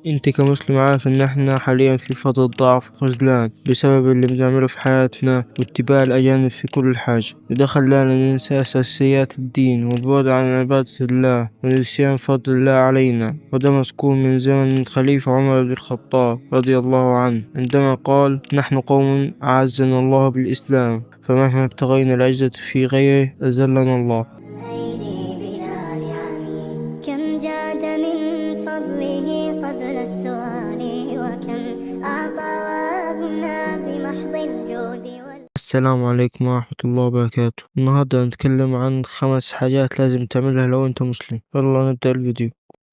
انت كمسلم عارف ان احنا حاليا في فترة ضعف وخذلان بسبب اللي بنعمله في حياتنا واتباع الاجانب في كل حاجة، وده خلانا ننسى اساسيات الدين والبعد عن عبادة الله ونسيان فضل الله علينا. وده مذكور من زمن الخليفة عمر بن الخطاب رضي الله عنه عندما قال: نحن قوم أعزنا الله بالإسلام، فمهما ابتغينا العزة في غيره أذلنا الله. أيدي بلا نعم، كم جاد من فضله قبل السؤال، وكم أعطى وأغنى بمحض الجود السلام عليكم ورحمة الله وبركاته. النهاردة هنتكلم عن 5 حاجات لازم تعملها لو انت مسلم. يلا نبدأ الفيديو.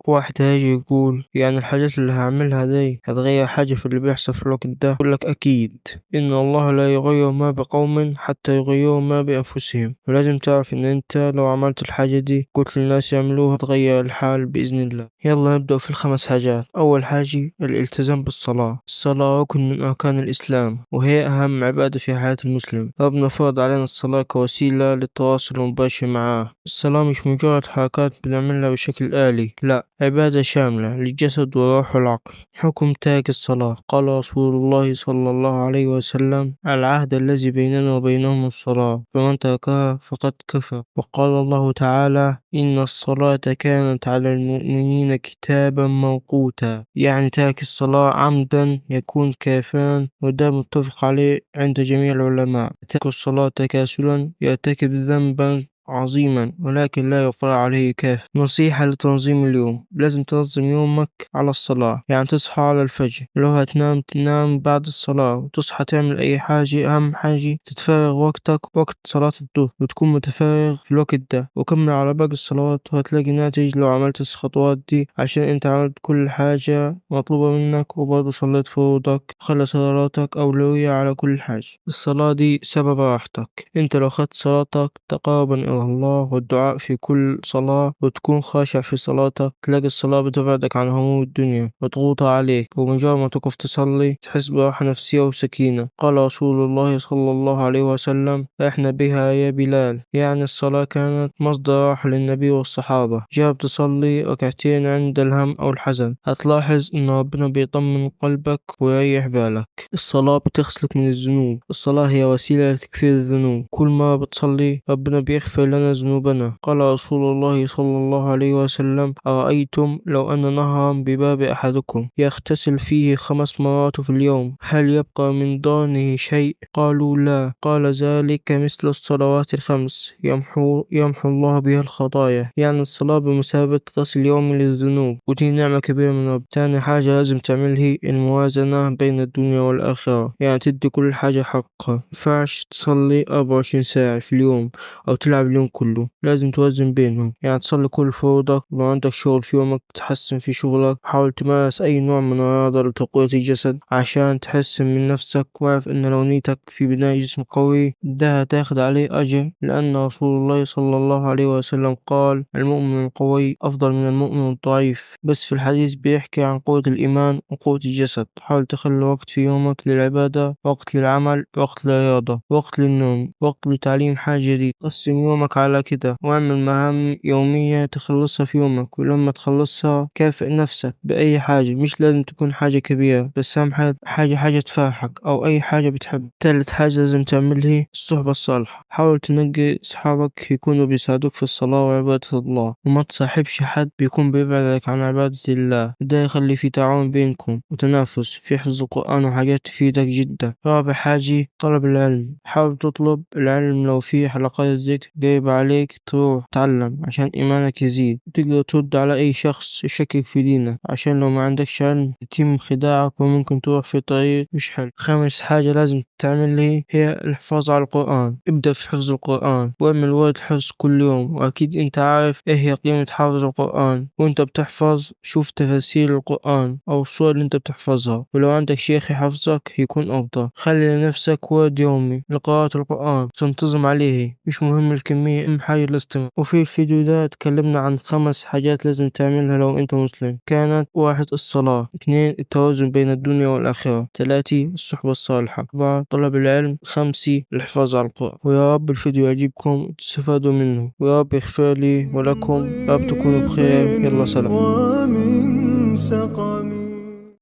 واحد هيجي يقول: يعني الحاجات اللي هعملها دي هتغير حاجة في اللي بيحصل في الوقت ده؟ أقول لك: أكيد. إن الله لا يغير ما بقوم حتى يغيروا ما بأنفسهم. ولازم تعرف إن أنت لو عملت الحاجة دي قلت للناس يعملوها تغير الحال بإذن الله. يلا نبدأ في ال5 حاجات. أول حاجة الالتزام بالصلاة. الصلاة ركن من أركان الإسلام، وهي أهم عبادة في حياة المسلم. ربنا فرض علينا الصلاة كوسيلة للتواصل المباشر معاه. الصلاة مش مجرد حركات بنعملها بشكل آلي، لا، عبادة شاملة للجسد والروح والعقل. حكم تارك الصلاة. قال رسول الله صلى الله عليه وسلم: العهد الذي بيننا وبينهم الصلاة، فمن تركها فقد كفر. وقال الله تعالى: إن الصلاة كانت على المؤمنين كتابا موقوتا. يعني تارك الصلاة عمدا يكون كافرا، وده متفق عليه عند جميع العلماء. ترك الصلاة تكاسلا يرتكب ذنبا عظيما ولكن لا يقال عليه كافر. نصيحة لتنظيم اليوم. لازم تنظم يومك على الصلاة، يعني تصحى على الفجر، لو هتنام تنام بعد الصلاة، وتصحى تعمل أي حاجة. أهم حاجة تتفرغ وقتك وقت صلاة الظهر، وتكون متفرغ في الوقت ده، وكمل على باقي الصلوات وهتلاقي ناتج لو عملت الخطوات دي، عشان انت عملت كل حاجة مطلوبة منك وبرضه صليت فروضك. خلي صلاتك أولوية على كل حاجة. الصلاة دي سبب راحتك. انت لو خدت صلاتك تقربا إلى الله والدعاء في كل صلاة، وتكون خاشع في صلاتك، تلاقي الصلاة بتبعدك عن هموم الدنيا وتغوطها عليك، ومجرد ما تقف تصلي تحس براحة نفسية وسكينة. قال رسول الله صلى الله عليه وسلم: احنا بها يا بلال. يعني الصلاة كانت مصدر راحة للنبي والصحابة. جرب تصلي ركعتين عند الهم أو الحزن، هتلاحظ إن ربنا بيطمن قلبك ويريح بالك. الصلاة بتغسلك من الذنوب. الصلاة هي وسيلة لتكفير الذنوب. كل ما بتصلي ربنا بيغفر لنا ذنوبنا. قال رسول الله صلى الله عليه وسلم: أرأيتم لو أن نهرا بباب أحدكم يغتسل فيه 5 مرات في اليوم، هل يبقى من دونه شيء؟ قالوا: لا. قال: ذلك مثل الصلوات ال5 يمحو الله بها الخطايا. يعني الصلاة بمثابة غسل يومي للذنوب، ودي نعمة كبيرة من رب. تاني حاجة لازم تعملها الموازنة بين الدنيا والآخرة، يعني تدي كل حاجة حقها. مينفعش تصلي 24 ساعة في اليوم أو تلعب اليوم كله، لازم توازن بينهم. يعني تصلي كل فروضك، لو عندك شغل في يومك تحسن في شغلك، حاول تمارس أي نوع من الرياضة لتقوية الجسد عشان تحسن من نفسك. واعرف إن لو نيتك في بناء جسم قوي ده هتاخد عليه أجر، لأن رسول الله صلى الله عليه وسلم قال: المؤمن القوي أفضل من المؤمن الضعيف. بس في الحديث بيحكي عن قوة الإيمان وقوة الجسد. حاول تخلي وقت في يومك للعبادة، وقت للعمل، وقت للرياضة، وقت للنوم، وقت لتعليم حاجة جديدة. قسم يومك على كده واعمل مهام يومية تخلصها في يومك، ولما تخلصها كافئ نفسك بأي حاجة. مش لازم تكون حاجة كبيرة، بس أهم حاجة تفرحك أو أي حاجة بتحب. تالت حاجة لازم تعملها الصحبة الصالحة. حاول تنقي أصحابك يكونوا بيساعدوك في الصلاة وعبادة الله، وما تصاحبش حد بيكون بيبعدك عن عبادة الله. ده يخلي في تعاون بينكم وتنافس في حفظ القرآن وحاجات تفيدك جدا. رابع حاجة طلب العلم. حاول تطلب العلم، لو في حلقات ذكر قريبة عليك تروح تعلم عشان إيمانك يزيد. تقدر ترد على أي شخص يشكك في دينك، عشان لو ما عندكش علم يتم خداعك وممكن تروح في طريق مش حلو. خامس حاجة لازم تعمل هي الحفاظ على القرآن. ابدأ في حفظ القرآن واعمل ورد حفظ كل يوم. وأكيد أنت عارف إيه هي قيمة حافظ القرآن. وأنت بتحفظ شوف تفاسير القرآن أو الصور اللي أنت بتحفظها، ولو عندك شيخ يحفظك يكون أفضل. خلي لنفسك ورد يومي لقراءة القرآن، تنتظم عليه. مش مهم الكمية، أهم حاجة الاستمرار. وفي الفيديو ده اتكلمنا عن 5 حاجات لازم تعملها لو أنت مسلم. كانت: 1. الصلاة. 2. التوازن بين الدنيا والآخرة. 3. الصحبة الصالحة. 4. طلب العلم. 5. الحفاظ على القرآن. ويا رب الفيديو يعجبكم وتستفادوا منه، ويا رب يغفر لي ولكم. يا رب تكونوا بخير. يلا سلام.